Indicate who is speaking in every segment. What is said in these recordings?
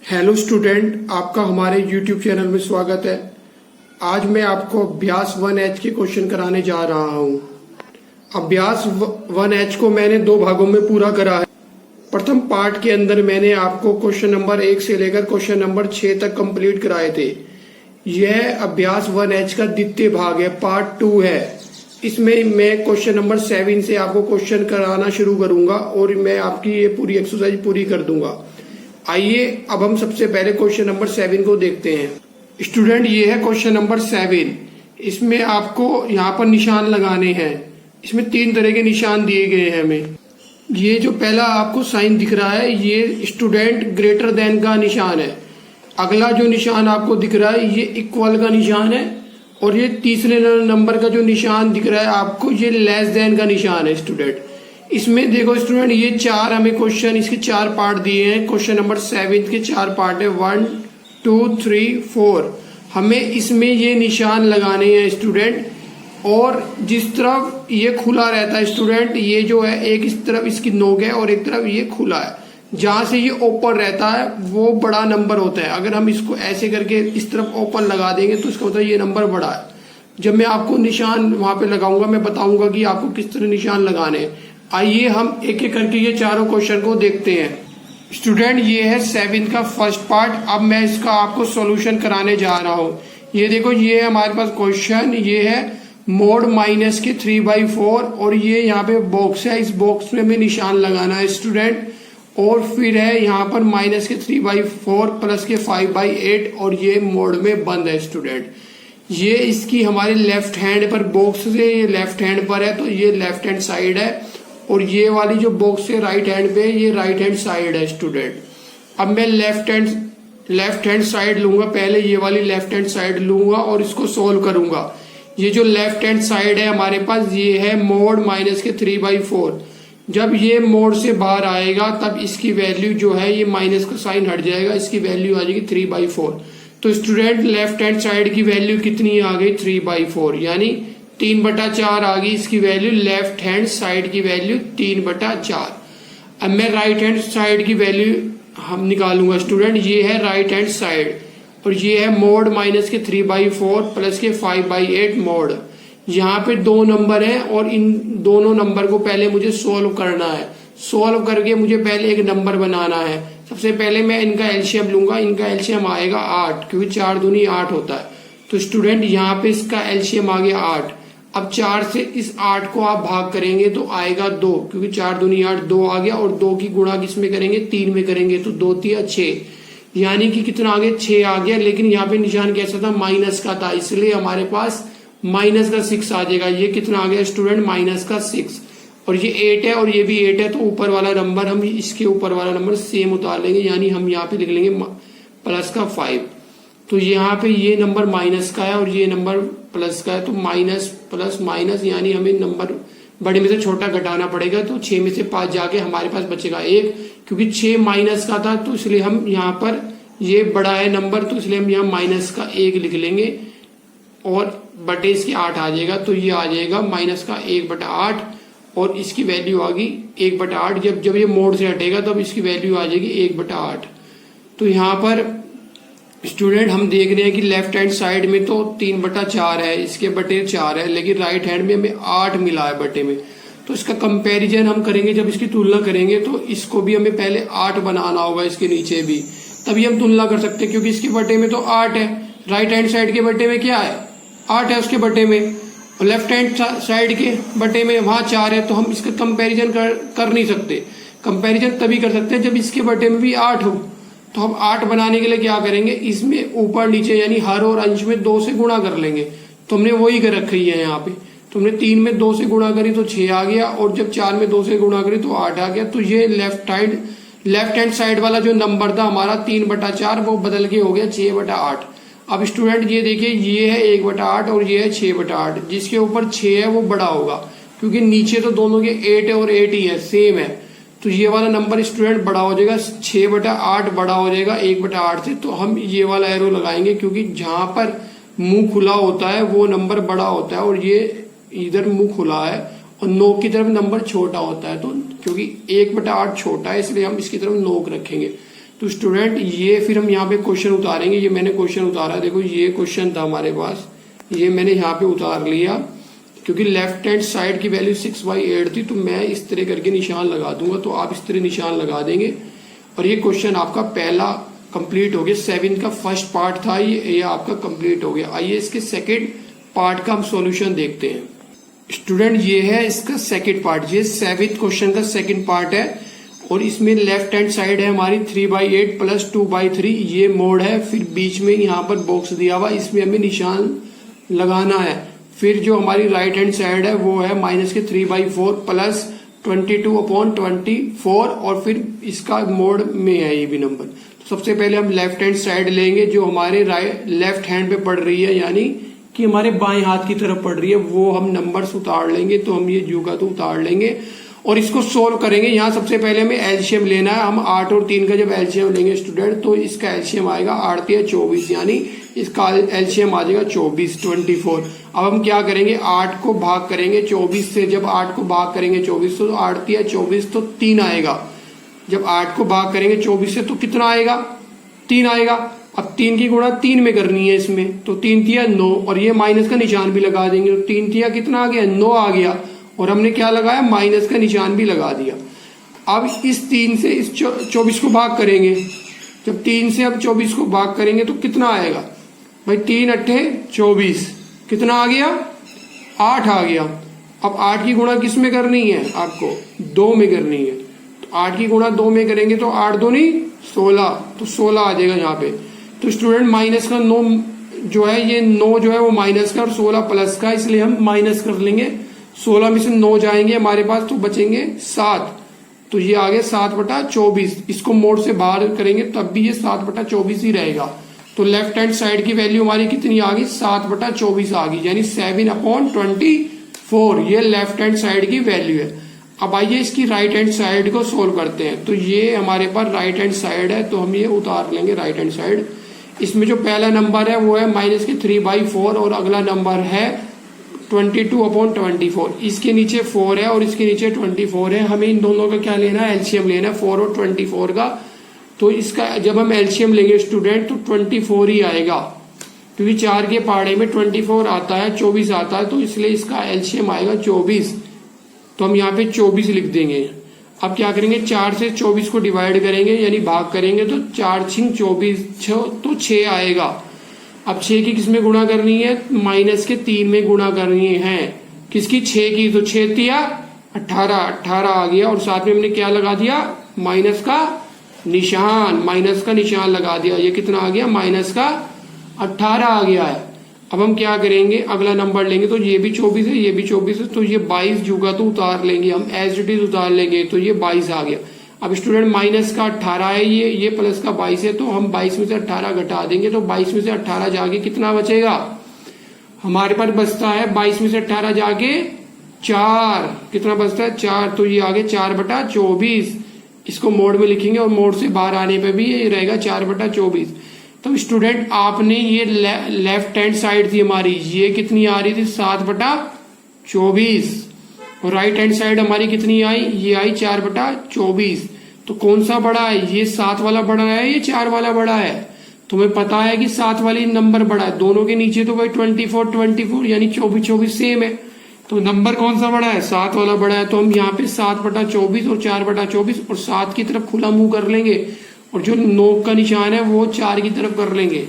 Speaker 1: Hello student, आपका हमारे YouTube channel में स्वागत है। आज मैं आपको अभ्यास 1H के क्वेश्चन कराने जा रहा हूँ। अभ्यास 1H को मैंने दो भागों में पूरा करा है। प्रथम पार्ट के अंदर मैंने आपको क्वेश्चन नंबर 1 से लेकर क्वेश्चन नंबर 6 तक कंप्लीट कराए थे। यह अभ्यास 1H का द्वितीय भाग है, पार्ट 2 है। इसमें मैं क्वेश्चन नंबर 7 से आपको क्वेश्चन कराना शुरू करूंगा और मैं आपकी ये पूरी एक्सरसाइज पूरी कर दूंगा। आइए अब हम सबसे पहले क्वेश्चन नंबर 7 को देखते हैं। स्टूडेंट, ये है क्वेश्चन नंबर 7। इसमें आपको यहाँ पर निशान लगाने हैं। इसमें 3 तरह के निशान दिए गए हैं हमें। ये जो पहला आपको साइन दिख रहा है, ये स्टूडेंट ग्रेटर देन का निशान है। अगला जो निशान आपको दिख रहा है, ये इक्वल का निशान है। और ये तीसरे नंबर का जो निशान दिख रहा है आपको, ये लेस देन का निशान है। स्टूडेंट, इसमें देखो स्टूडेंट, ये 4 हमें क्वेश्चन, इसके 4 पार्ट दिए हैं। क्वेश्चन नंबर 7 के 4 पार्ट है, 1 2 3 4। हमें इसमें ये निशान लगाने हैं स्टूडेंट। और जिस तरफ ये खुला रहता है स्टूडेंट, ये जो है एक इस तरफ इसकी नोक है और एक तरफ ये खुला है। जहां से ये ओपन रहता है वो बड़ा नंबर होता है। अगर हम इसको ऐसे करके इस तरफ ओपन लगा देंगे तो इसका मतलब ये नंबर बड़ा है। जब मैं आपको निशान वहां पे लगाऊंगा, मैं बताऊंगा कि आपको किस तरह निशान लगाने हैं। आइए हम एक एक करके ये चारों क्वेश्चन को देखते हैं। स्टूडेंट, ये है 7 का फर्स्ट पार्ट। अब मैं इसका आपको सॉल्यूशन कराने जा रहा हूँ। ये देखो, ये है हमारे पास क्वेश्चन। ये है मोड माइनस के 3/4 और ये यहाँ पे बॉक्स है। इस बॉक्स में हमें निशान लगाना है स्टूडेंट। और फिर है यहाँ पर माइनस के 3/4 प्लस के 5/8 और ये मोड में बंद है स्टूडेंट। ये इसकी हमारे लेफ्ट हैंड पर बॉक्स से, ये लेफ्ट हैंड पर है तो ये लेफ्ट हैंड साइड है। और ये वाली जो बॉक्स है राइट हैंड पे, ये राइट हैंड साइड है स्टूडेंट। अब मैं लेफ्ट हैंड साइड लूंगा। पहले ये वाली लेफ्ट हैंड साइड लूंगा और इसको सोल्व करूंगा। ये जो लेफ्ट हैंड साइड है हमारे पास, ये है मोड माइनस के 3/4। जब ये मोड से बाहर आएगा तब इसकी वैल्यू जो है, ये माइनस का साइन हट जाएगा, इसकी वैल्यू आ जाएगी 3/4। तो स्टूडेंट, लेफ्ट हैंड साइड की वैल्यू कितनी आ गई? 3/4, यानी 3/4 आ गई इसकी वैल्यू। लेफ्ट हैंड साइड की वैल्यू 3/4। अब मैं राइट हैंड साइड की वैल्यू हम निकालूंगा स्टूडेंट। ये है राइट हैंड साइड और ये है मोड माइनस के 3/4 प्लस के 5/8 मोड। यहाँ पे 2 नंबर है और इन दोनों नंबर को पहले मुझे सोल्व करना है। सोल्व करके मुझे पहले एक नंबर बनाना है। सबसे पहले मैं इनका एलसीएम लूंगा। इनका एलसीएम आएगा 8, क्योंकि 4 दूनी 8 होता है। तो स्टूडेंट, यहाँ पे इसका एलसीएम आ गया 8। अब 4 से इस 8 को आप भाग करेंगे तो आएगा 2, क्योंकि 4 दूनी 8, 2 आ गया। और 2 की गुणा किसमें करेंगे? 3 में करेंगे तो 2 3 6, यानी कि कितना आ गया? 6 आ गया। लेकिन यहाँ पे निशान कैसा था? माइनस का था, इसलिए हमारे पास माइनस का 6 आ जाएगा। ये कितना आ गया स्टूडेंट? माइनस का 6। और ये 8 है और ये भी 8 है, तो ऊपर वाला नंबर हम इसके ऊपर वाला नंबर सेम उतार लेंगे, यानी हम यहाँ पे लिख लेंगे प्लस का 5। तो यहाँ पे ये नंबर माइनस का है और ये नंबर प्लस का है, तो माइनस प्लस माइनस, यानी हमें नंबर बड़े में से छोटा घटाना पड़ेगा। तो 6 में से 5 जाके हमारे पास बचेगा 1, क्योंकि 6 माइनस का था तो इसलिए हम यहाँ पर, ये बड़ा है नंबर तो इसलिए हम यहाँ माइनस का 1 लिख लेंगे और बटे इसके 8 आ जाएगा। तो ये आ जाएगा माइनस का 1/8 और इसकी वैल्यू आ गई 1/8। जब ये मोड से हटेगा तब इसकी वैल्यू आ जाएगी 1/8। तो यहाँ पर स्टूडेंट हम देख रहे हैं कि लेफ्ट हैंड साइड में तो 3/4 है, इसके बटे 4 है, लेकिन राइट हैंड में हमें 8 मिला है बटे में। तो इसका कंपैरिजन हम करेंगे, जब इसकी तुलना करेंगे तो इसको भी हमें पहले 8 बनाना होगा, इसके नीचे भी, तभी हम तुलना कर सकते हैं। क्योंकि इसके बटे में तो 8 है, राइट हैंड साइड के बटे में क्या है? 8 है उसके बटे में, और लेफ्ट हैंड साइड के बटे में वहां 4 है। तो हम इसका कंपेरिजन कर नहीं सकते। कंपेरिजन तभी कर सकते हैं जब इसके बटे में भी 8 हो। तो हम 8 बनाने के लिए क्या करेंगे? इसमें ऊपर नीचे यानी हर और अंश में 2 से गुणा कर लेंगे। तो हमने वही कर रखी है यहाँ पे। तो हमने 3 में 2 से गुणा करी तो 6 आ गया, और जब 4 में 2 से गुणा करी तो 8 आ गया। तो ये लेफ्ट हैंड साइड वाला जो नंबर था हमारा 3/4, वो बदल के हो गया 6/8। अब स्टूडेंट ये देखिए, ये है 1/8 और ये है 6/8। जिसके ऊपर 6 है वो बड़ा होगा, क्योंकि नीचे तो दोनों के 8 है और 8 ही है, सेम है। तो ये वाला नंबर स्टूडेंट बड़ा हो जाएगा, 6/8 बड़ा हो जाएगा 1/8 से। तो हम ये वाला एरो लगाएंगे, क्योंकि जहां पर मुंह खुला होता है वो नंबर बड़ा होता है, और ये इधर मुंह खुला है और नोक की तरफ नंबर छोटा होता है। तो क्योंकि 1/8 छोटा है इसलिए हम इसकी तरफ नोक रखेंगे। तो स्टूडेंट ये फिर हम यहाँ पे क्वेश्चन उतारेंगे। ये मैंने क्वेश्चन उतारा, देखो ये क्वेश्चन था हमारे पास, ये मैंने यहाँ पे उतार लिया। क्योंकि लेफ्ट हैंड साइड की वैल्यू 6/8 थी, तो मैं इस तरह करके निशान लगा दूंगा, तो आप इस तरह निशान लगा देंगे और ये क्वेश्चन आपका पहला कंप्लीट हो गया। 7 का फर्स्ट पार्ट था ये आपका कंप्लीट हो गया। आइए इसके सेकेंड पार्ट का हम सॉल्यूशन देखते हैं। स्टूडेंट ये है इसका सेकेंड पार्ट, ये 7th क्वेश्चन का सेकेंड पार्ट है और इसमें लेफ्ट हैंड साइड है हमारी 3/8 + 2/3, ये मोड है। फिर बीच में यहाँ पर बॉक्स दिया हुआ, इसमें हमें निशान लगाना है। फिर जो हमारी राइट हैंड साइड है वो है -3/4 + 22/24 और फिर इसका मोड में है ये भी नंबर। तो सबसे पहले हम लेफ्ट हैंड साइड लेंगे जो हमारे लेफ्ट हैंड पे पड़ रही है, यानी कि हमारे बाएं हाथ की तरफ पड़ रही है, वो हम नंबर्स उतार लेंगे। तो हम ये जू का तो उतार लेंगे और इसको सोल्व करेंगे। यहाँ सबसे पहले हमें एलसीएम लेना है। हम 8 और 3 का जब एलसीएम लेंगे स्टूडेंट, तो इसका एलसीएम आएगा 8 या 24, यानी इसका एलसीएम आ जाएगा 24। अब हम क्या करेंगे, 8 को भाग करेंगे 24 से। जब 8 को भाग करेंगे 24 तो 8 या 24 तो 3 आएगा। जब 8 को भाग करेंगे 24 से तो कितना आएगा, 3 आएगा। अब 3 की गुणा 3 में करनी है इसमें, तो 3 तिया 9 और ये माइनस का निशान भी लगा देंगे। तो 3 तिया कितना आ गया, 9 आ गया और हमने क्या लगाया, माइनस का निशान भी लगा दिया। अब इस 3 से इस 24 को भाग करेंगे। जब 3 से अब 24 को भाग करेंगे तो कितना आएगा भाई, 3 अट्ठे 24, कितना आ गया, 8 आ गया। अब 8 की गुणा किस में करनी है, आपको 2 में करनी है। तो 8 की गुणा 2 में करेंगे तो 8 दूनी 16, तो 16 आ जाएगा यहाँ पे। तो स्टूडेंट माइनस का 9 जो है, ये 9 जो है वो माइनस का और 16 प्लस का, इसलिए हम माइनस कर लेंगे। 16 में से 9 जाएंगे हमारे पास तो बचेंगे 7, तो ये आ गया 7/24। इसको मोड से बाहर करेंगे तब भी ये 7/24 ही रहेगा। तो लेफ्ट हैंड साइड की वैल्यू हमारी कितनी आ गई, 7/24 आ गई, यानी 7/24। ये लेफ्ट हैंड साइड की वैल्यू है। अब आइए इसकी राइट हैंड साइड को सोल्व करते हैं। तो ये हमारे पास राइट हैंड साइड है, तो हम ये उतार लेंगे राइट हैंड साइड। इसमें जो पहला नंबर है वो है -3/4 और अगला नंबर है 22/24। इसके नीचे 4 है और इसके नीचे 24 है। हमें इन दोनों का क्या लेना है, एलसीएम लेना है 4 और 24 का। तो इसका जब हम एलसीएम लेंगे स्टूडेंट तो 24 ही आएगा, क्योंकि 4 के पहाड़े में 24 आता है, 24 आता है, तो इसलिए इसका एलसीएम आएगा 24। तो हम यहाँ पे 24 लिख देंगे। अब क्या करेंगे, 4 से 24 को डिवाइड करेंगे यानी भाग करेंगे, तो 4 × 24 तो 6 आएगा। अब 6 की किसमें गुणा करनी है, -3 में गुणा करनी है। किसकी, 6 की, तो 6 तिया 18 आ गया और साथ में हमने क्या लगा दिया, माइनस का निशान लगा दिया। ये कितना आ गया, -18 आ गया है। अब हम क्या करेंगे, अगला नंबर लेंगे, तो ये भी 24 है, ये भी 24 है, तो ये 22 जूगा तो उतार लेंगे हम, एज इट इज उतार लेंगे, तो ये 22 आ गया। अब स्टूडेंट माइनस का 18 है, ये प्लस का 22 है, तो हम 22 में से 18 घटा देंगे, तो 22 में से 18 जाके कितना बचेगा, हमारे पास बचता है 22 में से 18 जाके 4, कितना बचता है 4, तो ये आगे 4/24। इसको मोड में लिखेंगे और मोड से बाहर आने पे भी ये रहेगा 4/24। तो स्टूडेंट आपने ये लेफ्ट हैंड साइड थी हमारी, ये कितनी आ रही थी, 7/24 और राइट हैंड साइड हमारी कितनी आई, ये आई 4/24। तो कौन सा बड़ा है, ये 7 वाला बड़ा है, ये 4 वाला बड़ा है। तुम्हें पता है कि 7 वाली नंबर बड़ा है, दोनों के नीचे तो भाई 24 यानी 24 सेम है। तो नंबर कौन सा बड़ा है, 7 वाला बड़ा है। तो हम यहाँ पे 7/24 और 4/24 और 7 की तरफ खुला मुंह कर लेंगे और जो 9 का निशान है वो 4 की तरफ कर लेंगे।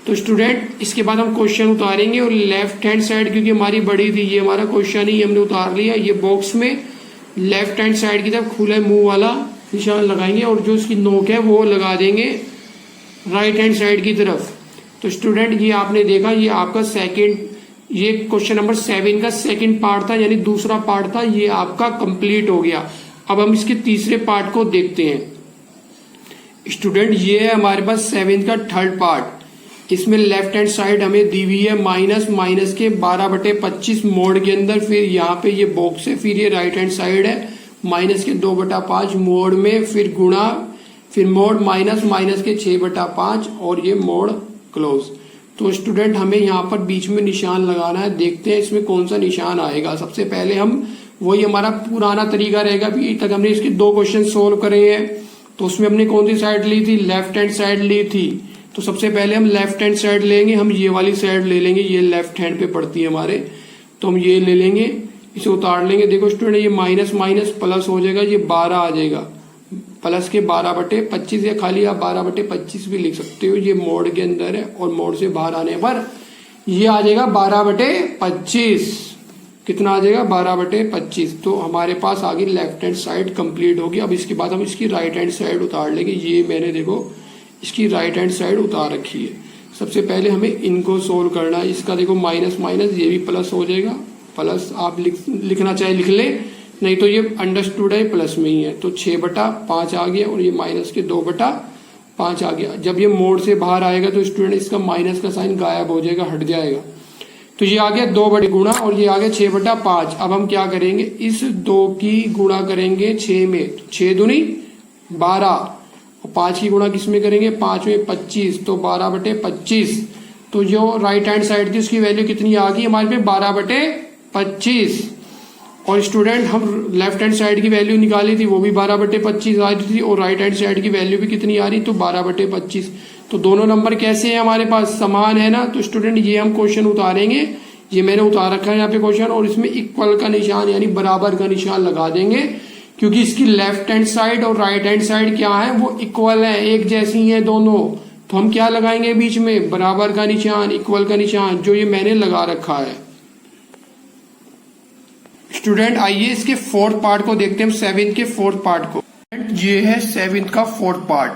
Speaker 1: तो स्टूडेंट इसके बाद हम क्वेश्चन उतारेंगे और लेफ्ट हैंड साइड क्योंकि हमारी बड़ी थी, ये हमारा क्वेश्चन ही हमने उतार लिया। ये बॉक्स में लेफ्ट हैंड साइड की तरफ खुले मुंह वाला निशान लगाएंगे और जो इसकी नोक है वो लगा देंगे राइट हैंड साइड की तरफ। तो स्टूडेंट ये आपने देखा, ये आपका ये क्वेश्चन नंबर 7 का सेकंड पार्ट था, यानी दूसरा पार्ट था, ये आपका कंप्लीट हो गया। अब हम इसके तीसरे पार्ट को देखते हैं। स्टूडेंट ये है हमारे पास 7 का थर्ड पार्ट। इसमें लेफ्ट हैंड साइड हमें दी हुई है माइनस के 12/25 मोड के अंदर, फिर यहाँ पे ये बॉक्स है, फिर ये राइट हैंड साइड है माइनस के 2/5 मोड में, फिर गुणा, फिर मोड माइनस के 6/5 और ये मोड क्लोज। तो स्टूडेंट हमें यहाँ पर बीच में निशान लगाना है, देखते हैं इसमें कौन सा निशान आएगा। सबसे पहले हम वही हमारा पुराना तरीका रहेगा, अभी तक हमने इसके 2 क्वेश्चन सोल्व करे हैं। तो उसमें हमने कौन सी साइड ली थी, लेफ्ट हैंड साइड ली थी। तो सबसे पहले हम लेफ्ट हैंड साइड लेंगे, हम ये वाली साइड ले लेंगे, ये लेफ्ट हैंड पे पड़ती है हमारे, तो हम ये ले लेंगे, इसे उतार लेंगे। देखो स्टूडेंट ये माइनस माइनस प्लस हो जाएगा, ये 12 आ जाएगा, प्लस के 12/25 या खाली आप 12/25 भी लिख सकते हो, ये मोड के अंदर है और मोड से बाहर आने पर ये आ जाएगा 12/25। कितना आ जाएगा 12/25। तो हमारे पास आगे लेफ्ट हैंड साइड कंप्लीट होगी। अब इसके बाद हम इसकी राइट हैंड साइड उतार लेंगे। ये मैंने देखो इसकी राइट हैंड साइड उतार रखी है। सबसे पहले हमें इनको सोल्व करना है। इसका देखो माइनस माइनस ये भी प्लस हो जाएगा, प्लस आप लिखना चाहे लिख ले, नहीं तो ये अंडरस्टूड है प्लस में ही है। तो 6/5 आ गया और ये माइनस के 2/5 आ गया। जब ये मोड से बाहर आएगा तो स्टूडेंट इसका माइनस का साइन गायब हो जाएगा, हट जाएगा। तो ये आ गया 2 गुणा और ये आ गया 6/5। अब हम क्या करेंगे, इस 2 की गुणा करेंगे 6 में, 6 दूनी 12 और 5 की गुणा किस में करेंगे, 5 में 25, तो 12/25। तो जो राइट हैंड साइड थी उसकी वैल्यू कितनी आ गई हमारे पे, 12/25। और स्टूडेंट हम लेफ्ट हैंड साइड की वैल्यू निकाली थी, वो भी 12/25 आ रही थी और राइट हैंड साइड की वैल्यू भी कितनी आ रही, तो 12/25। तो दोनों नंबर कैसे हैं हमारे पास, समान है ना। तो स्टूडेंट ये हम क्वेश्चन उतारेंगे, ये मैंने उतार रखा है यहाँ पे क्वेश्चन, और इसमें इक्वल का निशान यानी बराबर का निशान लगा देंगे, क्योंकि इसकी लेफ्ट हैंड साइड और राइट हैंड साइड क्या है, वो इक्वल है, एक जैसी है दोनों। तो हम क्या लगाएंगे बीच में, बराबर का निशान, इक्वल का निशान, जो ये मैंने लगा रखा है। स्टूडेंट आइए इसके फोर्थ पार्ट को देखते हैं, 7 के फोर्थ पार्ट को। ये है 7 का फोर्थ पार्ट।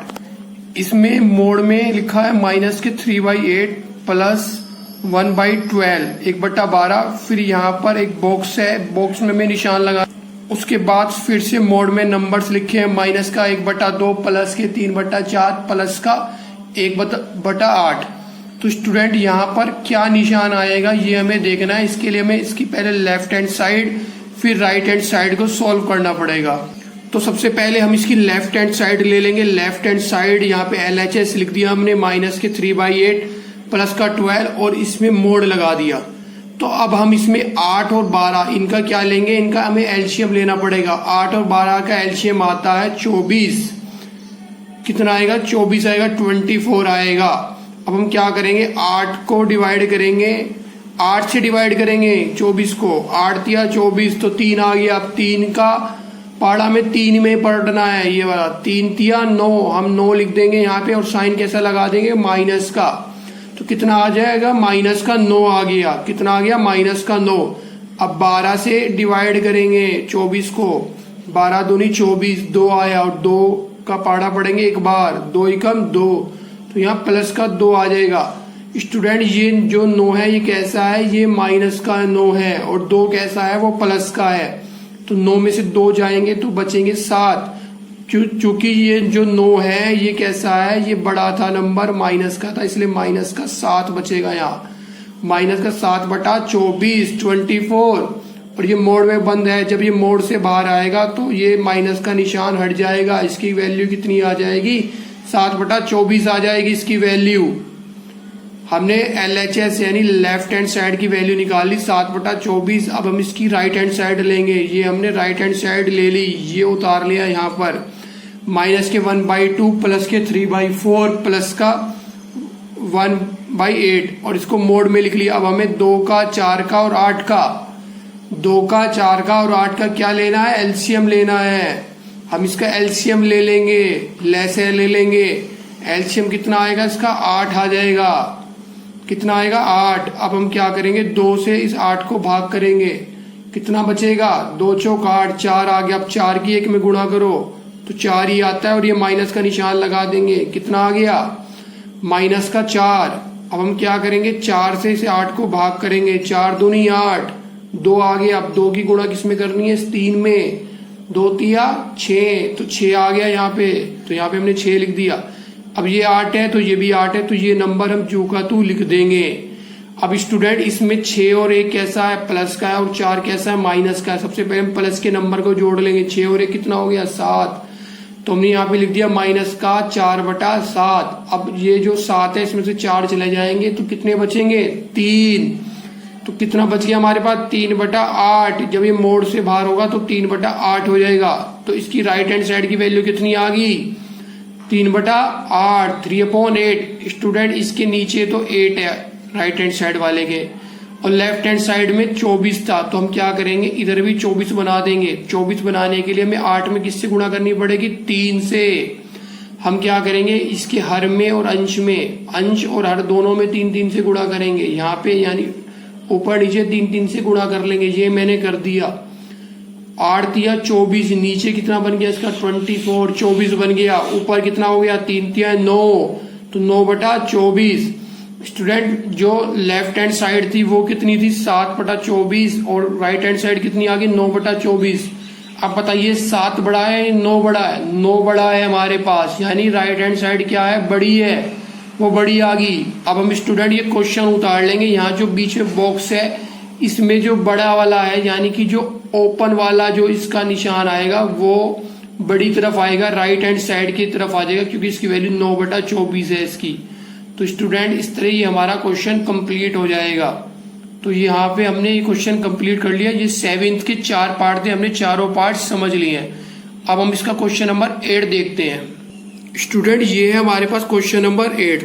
Speaker 1: इसमें मोड में लिखा है माइनस के 3/8 प्लस 1/12, 1/12। फिर यहाँ पर एक बॉक्स है, बॉक्स में मैं निशान लगा। उसके बाद फिर से मोड में नंबर्स लिखे हैं, माइनस का 1/2 प्लस के 3/4 प्लस का 1/8। तो स्टूडेंट यहाँ पर क्या निशान आएगा ये हमें देखना है। इसके लिए हमें इसकी पहले लेफ्ट हैंड साइड फिर राइट हैंड साइड को सॉल्व करना पड़ेगा। तो सबसे पहले हम इसकी लेफ्ट हैंड साइड ले लेंगे। लेफ्ट हैंड साइड यहाँ पे LHS लिख दिया हमने, माइनस के 3/8 प्लस का 12 और इसमें मोड लगा दिया। तो अब हम इसमें 8 और 12 इनका क्या लेंगे, इनका हमें एलसीएम लेना पड़ेगा। 8 और 12 का एलसीएम आता है 24। कितना आएगा, 24 आएगा, 24 आएगा। अब हम क्या करेंगे, 8 को डिवाइड करेंगे, 8 से डिवाइड करेंगे 24 को, 8 तिया 24, तो 3 आ गया। अब 3 का पाड़ा में 3 में पढ़ना है, ये वाला 3 तिया 9, हम 9 लिख देंगे यहाँ पे और साइन कैसा लगा देंगे, माइनस का। तो कितना आ जाएगा, माइनस का 9 आ गया। कितना आ गया, माइनस का 9। अब 12 से डिवाइड करेंगे 24 को, 12 दूनी 24, 2 आया और 2 का पाड़ा पढ़ेंगे एक बार, 2 एकम 2, तो यहाँ प्लस का 2 आ जाएगा। स्टूडेंट ये जो 9 है ये कैसा है, ये माइनस का 9 है और 2 कैसा है, वो प्लस का है। तो 9 में से 2 जाएंगे तो बचेंगे 7। चूंकि ये जो 9 है ये कैसा है, ये बड़ा था नंबर, माइनस का था, इसलिए माइनस का 7 बचेगा यहाँ। माइनस का 7/24, 24। और ये मोड में बंद है, जब ये मोड से बाहर आएगा तो ये माइनस का निशान हट जाएगा। इसकी वैल्यू कितनी आ जाएगी, 7/24 आ जाएगी इसकी वैल्यू। हमने LHS यानी लेफ्ट हैंड साइड की वैल्यू निकाली 7/24। अब हम इसकी राइट हैंड साइड लेंगे। ये हमने राइट हैंड साइड ले ली, ये उतार लिया यहाँ पर, माइनस के 1/2 प्लस के 3/4 प्लस का 1/8 और इसको मोड में लिख लिया। अब हमें 2 का 4 का और 8 का, 2 का 4 का और 8 का क्या लेना है, एलसीएम लेना है। हम इसका एलसीएम ले लेंगे, लेसे ले लेंगे। एलसीएम कितना आएगा इसका, 8 आ जाएगा। कितना आएगा, 8। अब हम क्या करेंगे, 2 से इस 8 को भाग करेंगे, कितना बचेगा, 2 चौक 8, 4 आ गया। अब 4 की 1 में गुणा करो तो 4 ही आता है और ये माइनस का निशान लगा देंगे। कितना आ गया, माइनस का 4। अब हम क्या करेंगे, 4 से इसे 8 को भाग करेंगे, 4 दूनी 8, 2 आ गया। अब 2 की गुणा किस में करनी है, 3 में, 2 तिया 6, तो 6 आ गया यहाँ पे। तो यहाँ पे हमने 6 लिख दिया। अब ये 8 है तो ये भी 8 है, तो ये नंबर हम चू का तू लिख देंगे। अब स्टूडेंट इसमें 6 और 1 कैसा है, प्लस का है, और 4 कैसा है, माइनस का है। सबसे पहले हम प्लस के नंबर को जोड़ लेंगे। 6 और 1 कितना हो गया, 7। तो हमने यहाँ पे लिख दिया माइनस का 4/7। अब ये जो 7 है इसमें से 4 चले जाएंगे तो कितने बचेंगे, 3। तो कितना बच गया हमारे पास, 3/8। जब ये मोड से बाहर होगा तो 3/8 हो जाएगा। तो इसकी राइट हैंड साइड की वैल्यू कितनी आ गई, 3/8, 3/8। स्टूडेंट इसके नीचे तो 8 है राइट हैंड साइड वाले के, और लेफ्ट हैंड साइड में 24 था, तो हम क्या करेंगे, इधर भी 24 बना देंगे। 24 बनाने के लिए हमें 8 में किससे गुणा करनी पड़ेगी, 3 से। हम क्या करेंगे, इसके हर में और अंश में, अंश और हर दोनों में 3 से गुणा करेंगे। यहाँ पे यानी ऊपर नीचे 3 से गुणा कर लेंगे। ये मैंने कर दिया। 8 दिया 24, नीचे कितना बन गया इसका 24, 24 बन गया। ऊपर कितना हो गया, 3 दिया 9, तो 9/24। स्टूडेंट जो लेफ्ट हैंड साइड थी वो कितनी थी, 7/24, और राइट हैंड साइड कितनी आ गई, 9/24। अब बताइए 7 बड़ा है 9 बड़ा है, 9 बड़ा है हमारे पास, यानी राइट हैंड साइड क्या है, बड़ी है, वो बड़ी आ गई। अब हम स्टूडेंट ये क्वेश्चन उतार लेंगे। यहाँ जो बीच में बॉक्स है इसमें जो बड़ा वाला है, यानी कि जो ओपन वाला जो इसका निशान आएगा वो बड़ी तरफ आएगा, राइट हैंड साइड की तरफ आ जाएगा, क्योंकि इसकी वैल्यू 9/24 है इसकी। तो स्टूडेंट इस तरह ही हमारा क्वेश्चन कंप्लीट हो जाएगा। तो यहाँ पे हमने ये क्वेश्चन कंप्लीट कर लिया। ये 7th के 4 पार्ट थे, हमने चारों पार्ट समझ लिए हैं। अब हम इसका क्वेश्चन नंबर 8 देखते हैं। स्टूडेंट ये है हमारे पास क्वेश्चन नंबर 8।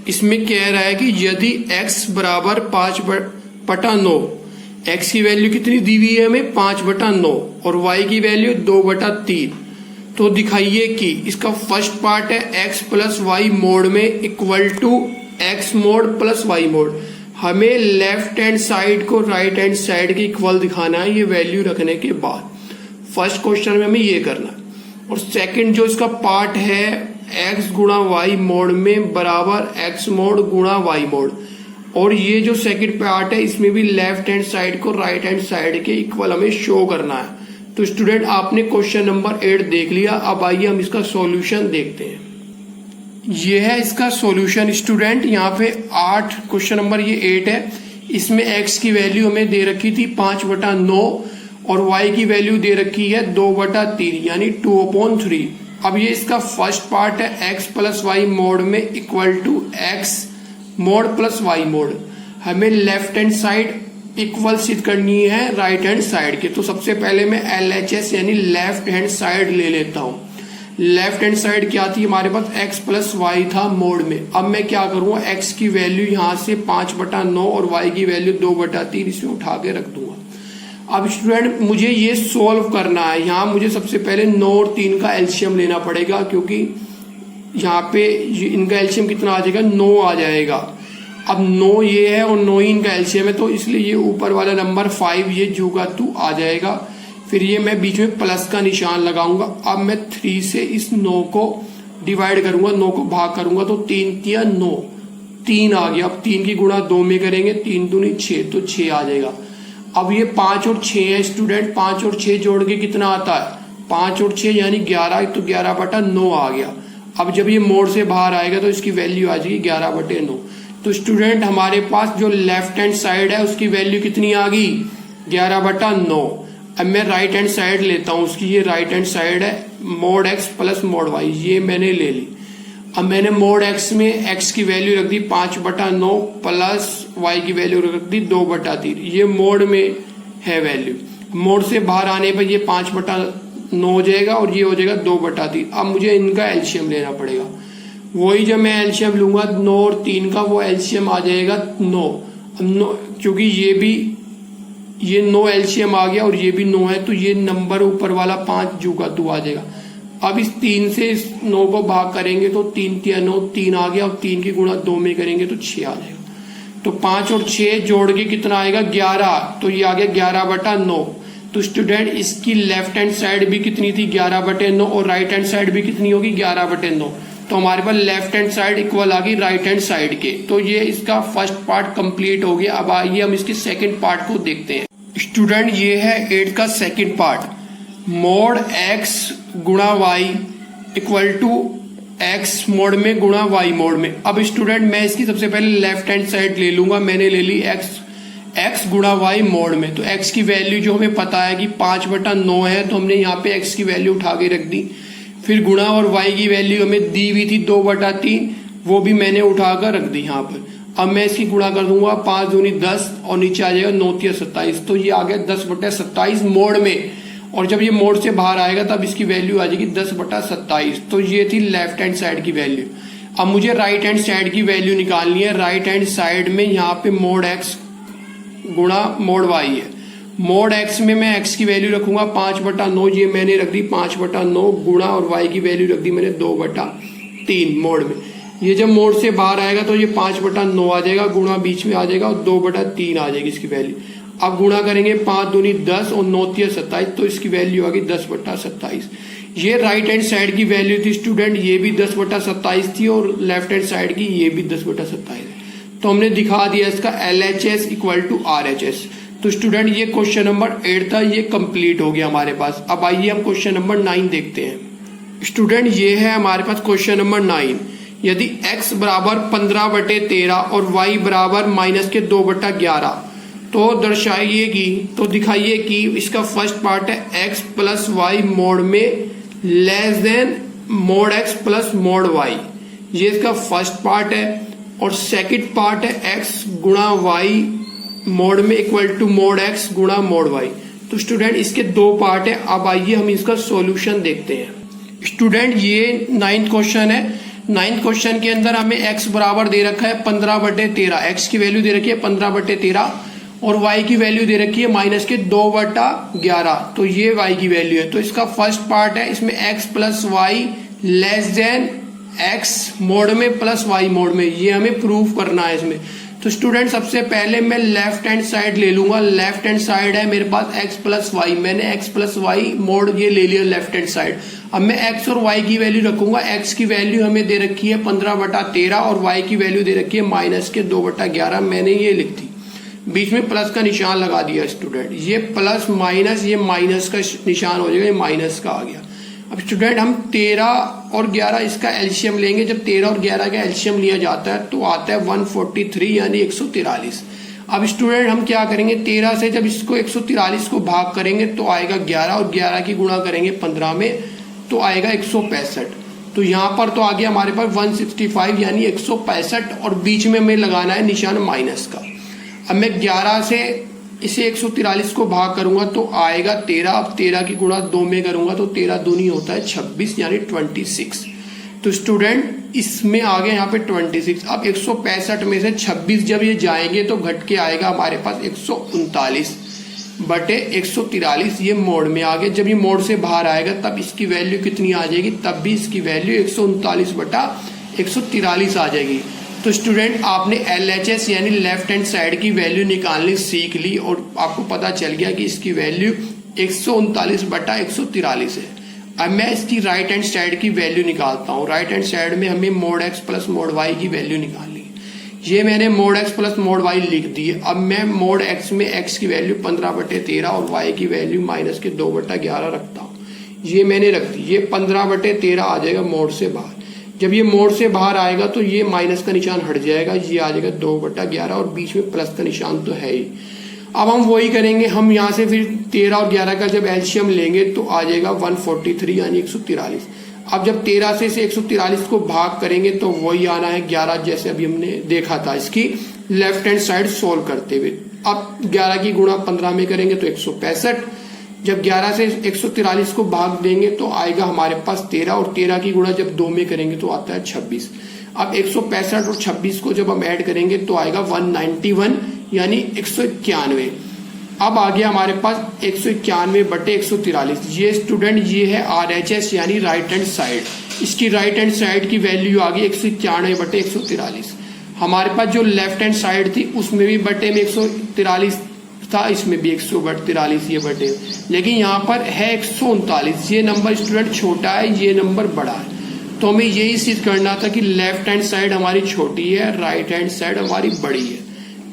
Speaker 1: इसमें कह रहा है कि यदि x बराबर 5/9, x की वैल्यू कितनी दी हुई है हमें, 5/9, और y की वैल्यू 2/3, तो दिखाइए कि इसका फर्स्ट पार्ट है x प्लस वाई मोड में equal to x mod plus y mod. हमें लेफ्ट हैंड साइड को राइट हैंड साइड के इक्वल दिखाना है, ये वैल्यू रखने के बाद। फर्स्ट क्वेश्चन में हमें ये करना है। और सेकंड जो इसका पार्ट है x गुणा वाई मोड में बराबर x मोड गुणा वाई मोड, और ये जो सेकंड पार्ट है इसमें भी लेफ्ट हैंड साइड को राइट हैंड साइड के इक्वल हमें शो करना है। तो स्टूडेंट आपने क्वेश्चन नंबर 8 देख लिया। अब आइए हम इसका सॉल्यूशन देखते हैं। ये है इसका सॉल्यूशन स्टूडेंट। यहाँ पे 8 क्वेश्चन नंबर ये 8 है। इसमें x की वैल्यू हमें दे रखी थी 5/9 और y की वैल्यू दे रखी है 2/3 यानी 2/3। अब ये इसका फर्स्ट पार्ट है x प्लस वाई मोड में equal to x mod plus y mod. हमें लेफ्ट हैंड साइड इक्वल सिद्ध करनी है राइट हैंड साइड के। तो सबसे पहले मैं LHS यानी लेफ्ट हैंड साइड ले लेता हूँ। लेफ्ट हैंड साइड क्या थी हमारे पास, x प्लस वाई था मोड में। अब मैं क्या करूंगा, x की वैल्यू यहाँ से 5/9 और y की वैल्यू 2/3 इसमें उठा के रख दूंगा। अब स्टूडेंट मुझे ये सोल्व करना है। यहाँ मुझे सबसे पहले 9 और 3 का एलसीएम लेना पड़ेगा, क्योंकि यहाँ पे इनका एलसीएम कितना आ जाएगा, 9 आ जाएगा। अब 9 ये है और 9 ही इनका एलसीएम है, तो इसलिए ये ऊपर वाला नंबर 5 ये जू का तू आ जाएगा। फिर ये मैं बीच में प्लस का निशान लगाऊंगा। अब मैं 3 से इस 9 को डिवाइड करूंगा, 9 को भाग करूंगा, तो 3 या 9, 3 आ गया। अब 3 की गुणा 2 में करेंगे, 3 दूनी 6, तो 6 आ जाएगा। अब ये 5 और 6 है स्टूडेंट, 5 और 6 जोड़ के कितना आता है, 5 और 6 यानी 11, तो 11/9 आ गया। अब जब ये मोड से बाहर आएगा तो इसकी वैल्यू आ जाएगी 11/9। तो स्टूडेंट हमारे पास जो लेफ्ट हैंड साइड है उसकी वैल्यू कितनी आ गई, 11/9। अब मैं राइट हैंड साइड लेता हूं उसकी, ये राइट हैंड साइड है mode x plus mode y, ये मैंने ले ली। अब मैंने मोड x में x की वैल्यू रख दी 5/9 प्लस y की वैल्यू रख दी 2/3। ये मोड में है वैल्यू। मोड से बाहर आने पर ये 5/9 हो जाएगा और ये हो जाएगा 2/3। अब मुझे इनका एलसीएम लेना पड़ेगा। वही जब मैं एलसीएम लूंगा 9 और 3 का, वो एलसीएम आ जाएगा 9। क्योंकि ये 9 एलसीएम आ गया और ये भी 9 है, तो ये नंबर ऊपर वाला 5 जू का तू आ जाएगा। अब इस 3 से इस 9 को भाग करेंगे तो 3 या 9, 3 आ गया। अब 3 की गुणा 2 में करेंगे तो 6 आ जाएगा। तो 5 और 6 जोड़ के कितना आएगा, 11, तो ये आ गया 11/9। तो स्टूडेंट इसकी लेफ्ट हैंड साइड भी कितनी थी, 11/9, और राइट हैंड साइड भी कितनी होगी, 11/9। तो हमारे पास लेफ्ट हैंड साइड इक्वल आ गई राइट हैंड साइड के। तो ये इसका फर्स्ट पार्ट कंप्लीट हो गया। अब आइए हम इसके सेकंड पार्ट को देखते हैं। स्टूडेंट ये है 8 का सेकंड पार्ट, मोड x गुणा y equal to x mod में गुणा y मोड में। अब स्टूडेंट मैं इसकी सबसे पहले लेफ्ट हैंड साइड ले लूंगा। मैंने ले ली x गुणा y मोड में। तो x की वैल्यू जो हमें पता है कि 5/9 है, तो हमने यहाँ पे x की वैल्यू उठा के रख दी। फिर गुणा और y की वैल्यू हमें दी हुई थी 2/3, वो भी मैंने उठाकर रख दी यहाँ पर। अब मैं इसकी गुणा कर दूंगा, 5 दूनी 10 और नीचे आ जाएगा 9 या 27, तो ये आ गया 10/27 मोड में। और जब ये मोड से बाहर आएगा तब इसकी वैल्यू आ जाएगी 10/27। तो ये थी लेफ्ट हैंड साइड की वैल्यू। अब मुझे राइट हैंड साइड की वैल्यू निकालनी है। राइट हैंड साइड में यहाँ पे मोड x गुणा मोड y है। मोड x में मैं x की वैल्यू रखूंगा 5/9, ये मैंने रख दी 5/9 गुणा, और y की वैल्यू रख दी मैंने 2/3 मोड में। ये जब मोड से बाहर आएगा तो ये 5/9 आ जाएगा, गुणा बीच में आ जाएगा और 2/3 आ जाएगी इसकी वैल्यू। अब गुणा करेंगे 5 दूनी 10 और 9 तिया 27, तो इसकी वैल्यू आ गई 10/27। ये राइट हैंड साइड की वैल्यू थी स्टूडेंट, ये भी 10/27 थी, और लेफ्ट हैंड साइड की ये भी 10/27 है। तो हमने दिखा दिया इसका LHS इक्वल टू RHS। तो स्टूडेंट ये क्वेश्चन नंबर 8 था, ये कंप्लीट हो गया हमारे पास। अब आइए हम क्वेश्चन नंबर 9 देखते हैं। स्टूडेंट ये है हमारे पास क्वेश्चन नंबर 9। यदि x बराबर 15/13 और y बराबर -2/11 तो दर्शाइए कि, तो दिखाइए कि इसका फर्स्ट पार्ट है x प्लस वाई मोड में less than mode x plus mode y, ये इसका फर्स्ट पार्ट है। और सेकंड पार्ट है x गुणा y मोड में इक्वल टू मोड x गुणा मोड y। तो स्टूडेंट इसके दो पार्ट है। अब आइए हम इसका सॉल्यूशन देखते हैं। स्टूडेंट ये 9th क्वेश्चन है। 9th क्वेश्चन के अंदर हमें x बराबर दे रखा है 15/13, x की वैल्यू दे रखी है 15/13 और y की वैल्यू दे रखी है -2/11। तो ये y की वैल्यू है। तो इसका फर्स्ट पार्ट है, इसमें x plus y less than x mod में प्लस y मोड में, ये हमें प्रूफ करना है इसमें। तो स्टूडेंट सबसे पहले मैं लेफ्ट हैंड साइड ले लूंगा। लेफ्ट हैंड साइड है मेरे पास x प्लस वाई, मैंने x प्लस वाई मोड ये ले लिया लेफ्ट हैंड साइड। अब मैं x और y की वैल्यू रखूंगा। x की वैल्यू हमें दे रखी है 15/13 और y की वैल्यू दे रखी है -2/11, मैंने ये लिख दी। बीच में प्लस का निशान लगा दिया स्टूडेंट, ये प्लस माइनस, ये माइनस का निशान हो जाएगा, ये माइनस का आ गया। अब स्टूडेंट हम 13 और 11 इसका एलसीएम लेंगे। जब 13 और 11 का एलसीएम लिया जाता है तो आता है 143 यानी 143। अब स्टूडेंट हम क्या करेंगे, 13 से जब इसको 143 को भाग करेंगे तो आएगा 11, और 11 की गुणा करेंगे 15 में तो आएगा 165। तो यहाँ पर तो आ गया हमारे पास 165 यानी 165, और बीच में हमें लगाना है निशान माइनस का। अब मैं 11 से इसे 143 को भाग करूंगा तो आएगा 13। अब 13 की गुणा 2 में करूंगा तो 13 दूनी होता है 26 यानी 26। तो स्टूडेंट इसमें आ गया यहाँ पे 26। अब 165 में से 26 जब ये जाएंगे तो घट के आएगा हमारे पास 139/143, ये मोड में आ गया। जब ये मोड से बाहर आएगा तब इसकी वैल्यू कितनी आ जाएगी, तब भी इसकी वैल्यू 139/143 आ जाएगी। तो स्टूडेंट आपने LHS यानी लेफ्ट हैंड साइड की वैल्यू निकालनी सीख ली और आपको पता चल गया कि इसकी वैल्यू 139/143 है। अब मैं इसकी राइट हैंड साइड की वैल्यू निकालता हूँ। राइट हैंड साइड में हमें mod x plus mode y की वैल्यू निकालनी है। ये मैंने mode x plus mode y लिख दी है। अब मैं मोड x में x की वैल्यू 15/13 और y की वैल्यू -2/11 रखता हूँ। ये मैंने रख दी, ये 15/13 आ जाएगा मोड से बाहर। जब ये मोड से बाहर आएगा तो ये माइनस का निशान हट जाएगा, ये आ जाएगा 2/11 और बीच में प्लस का निशान तो है ही। अब हम वही करेंगे, हम यहाँ से फिर 13 और 11 का जब एलसीएम लेंगे तो आ जाएगा 143 यानी 143। अब जब 13 से इसे 143 को भाग करेंगे तो वही आना है 11, जैसे अभी हमने देखा था इसकी लेफ्ट हैंड साइड सोल्व करते हुए। अब 11 की गुणा 15 में करेंगे तो 165। जब 11 से 143 को भाग देंगे तो आएगा हमारे पास 13, और 13 की गुणा जब 2 में करेंगे तो आता है 26। अब 165 और 26 को जब हम ऐड करेंगे तो आएगा 191 यानी 191। अब आ गया हमारे पास 191/143। ये स्टूडेंट ये है RHS यानी राइट हैंड साइड। इसकी राइट हैंड साइड की वैल्यू आ गई 191/143। हमारे पास जो लेफ्ट हैंड साइड थी उसमें भी बटे में 143 था, इसमें भी 143 ये बटे, लेकिन यहाँ पर है 139। ये नंबर स्टूडेंट छोटा है, ये नंबर बड़ा है। तो हमें यही सिद्ध करना था कि लेफ्ट हैंड साइड हमारी छोटी है, राइट हैंड साइड हमारी बड़ी है।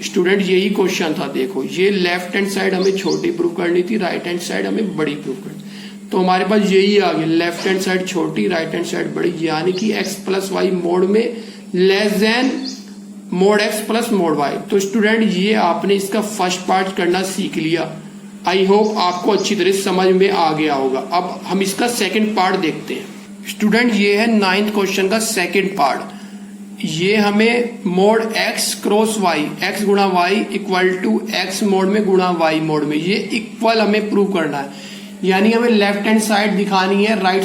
Speaker 1: स्टूडेंट यही क्वेश्चन था। देखो ये लेफ्ट हैंड साइड हमें छोटी प्रूव करनी थी, राइट हैंड साइड हमें बड़ी प्रूव करनी। तो हमारे पास यही आ गया, लेफ्ट हैंड साइड छोटी, राइट हैंड साइड बड़ी, यानी कि x प्लस वाई मोड में less than mode x plus mode y। तो स्टूडेंट ये आपने इसका फर्स्ट पार्ट करना सीख लिया। आई होप आपको अच्छी तरह समझ में आ गया होगा। अब हम इसका सेकंड पार्ट देखते हैं। स्टूडेंट ये है 9th क्वेश्चन का सेकंड पार्ट। ये हमें mod x cross y, x गुणा y equal to x mod में गुणा y मोड में, ये इक्वल हमें प्रूव करना है। यानी हमें लेफ्ट हैंड साइड दिखानी है राइट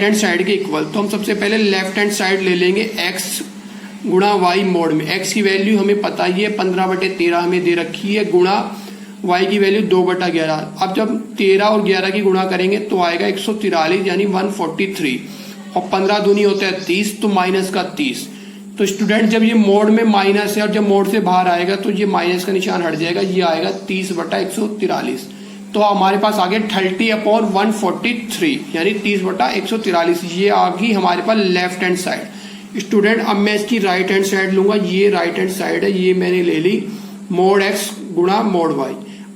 Speaker 1: हैंड साइड के इक्वल। तो हम सबसे पहले लेफ्ट हैंड साइड ले लेंगे x गुणा y मोड में। x की वैल्यू हमें पता ही है 15/13 हमें दे रखी है, गुणा y की वैल्यू 2/11। अब जब 13 और 11 की गुणा करेंगे तो आएगा 143 यानी 143, और 15 दूनी होता है 30, तो माइनस का 30। तो स्टूडेंट जब ये मोड में माइनस है और जब मोड से बाहर आएगा तो ये माइनस का निशान हट जाएगा, ये आएगा 30/143। तो हमारे पास आ गया 30/143 यानी 30/143। ये आ गई हमारे पास लेफ्ट हैंड साइड। स्टूडेंट अब मैं इसकी राइट हैंड साइड लूंगा, ये राइट हैंड साइड है, ये मैंने ले ली मोड x गुणा मोड y।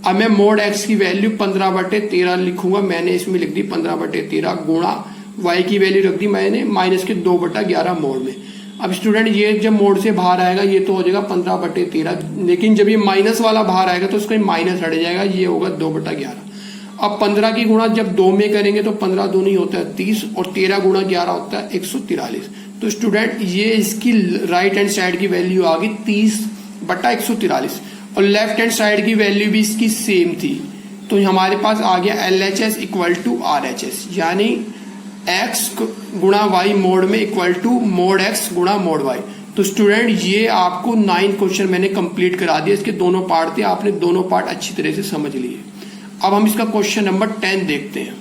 Speaker 1: अब मैं मोड x की वैल्यू 15/13 लिखूंगा, मैंने इसमें लिख दी 15/13 गुणा y की वैल्यू रख दी मैंने माइनस के 2/11 मोड में। अब स्टूडेंट ये जब मोड से बाहर आएगा ये तो हो जाएगा 15/13, लेकिन जब ये माइनस वाला बाहर आएगा तो उसका माइनस हट जाएगा, ये होगा 2/11। अब 15 की गुणा जब 2 में करेंगे तो 15 दूनी होता है 30 और 13 गुणा 11 होता है 143। तो स्टूडेंट ये इसकी राइट हैंड साइड की वैल्यू आ गई 30/143, और लेफ्ट हैंड साइड की वैल्यू भी इसकी सेम थी। तो हमारे पास आ गया LHS इक्वल टू RHS, यानी x गुणा y मोड में इक्वल टू मोड x गुणा मोड y। तो स्टूडेंट ये आपको 9 क्वेश्चन मैंने कंप्लीट करा दिया, इसके दोनों पार्ट थे, आपने दोनों पार्ट अच्छी तरह से समझ लिए। अब हम इसका क्वेश्चन नंबर 10 देखते हैं।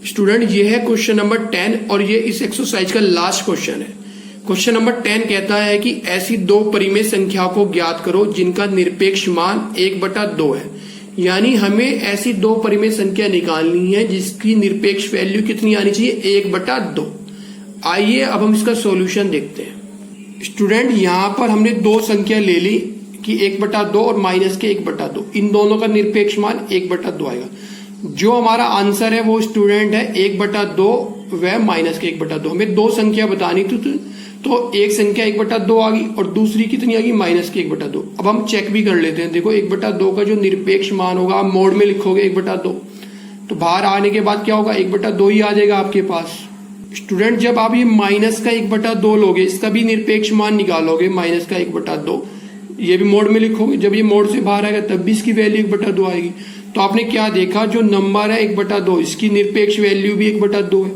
Speaker 1: स्टूडेंट ये है क्वेश्चन नंबर 10 और ये इस एक्सरसाइज का लास्ट क्वेश्चन है। क्वेश्चन नंबर 10 कहता है कि ऐसी दो परिमेय संख्या को ज्ञात करो जिनका निरपेक्ष मान 1/2 है। यानी हमें ऐसी दो परिमेय संख्या निकालनी है जिसकी निरपेक्ष वैल्यू कितनी आनी चाहिए, 1/2। आइए अब हम इसका सॉल्यूशन देखते हैं। स्टूडेंट यहाँ पर हमने दो संख्या ले ली कि 1/2 और माइनस के 1/2, इन दोनों का निरपेक्ष मान 1/2 आएगा। जो हमारा आंसर है वो स्टूडेंट है 1/2 व माइनस के 1/2। हमें दो संख्या बतानी थी तो एक संख्या 1/2 आ गई और दूसरी कितनी आ गई, माइनस के 1/2। अब हम चेक भी कर लेते हैं। देखो 1/2 का जो निरपेक्ष मान होगा, आप मोड में लिखोगे 1/2 तो बाहर आने के बाद क्या होगा, 1/2 ही आ जाएगा आपके पास। स्टूडेंट जब आप ये माइनस का 1/2 लोगे, इसका भी निरपेक्ष मान निकालोगे, माइनस का 1/2, ये भी मोड में लिखोगे। जब ये मोड से बाहर आएगा तब भी इसकी वैल्यू 1/2 आएगी। तो आपने क्या देखा, जो नंबर है 1/2 इसकी निरपेक्ष वैल्यू भी 1/2 है,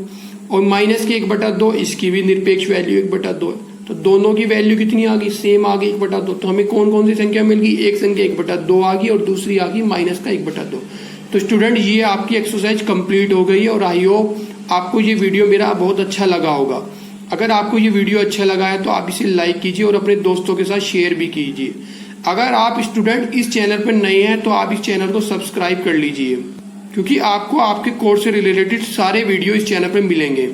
Speaker 1: और माइनस के 1/2 इसकी भी निरपेक्ष वैल्यू 1/2 है। तो दोनों की वैल्यू कितनी आ गई, सेम आ गई 1/2। तो हमें कौन कौन सी संख्या मिल गई, एक संख्या 1/2 आ गई और दूसरी आ गई माइनस का 1/2। तो स्टूडेंट ये आपकी एक्सरसाइज कंप्लीट हो गई है और आई होप आपको ये वीडियो मेरा बहुत अच्छा लगा होगा। अगर आपको ये वीडियो अच्छा लगा है तो आप इसे लाइक कीजिए और अपने दोस्तों के साथ शेयर भी कीजिए। अगर आप स्टूडेंट इस चैनल पर नए हैं तो आप इस चैनल को सब्सक्राइब कर लीजिए, क्योंकि आपको आपके कोर्स से रिलेटेड सारे वीडियो इस चैनल पर मिलेंगे।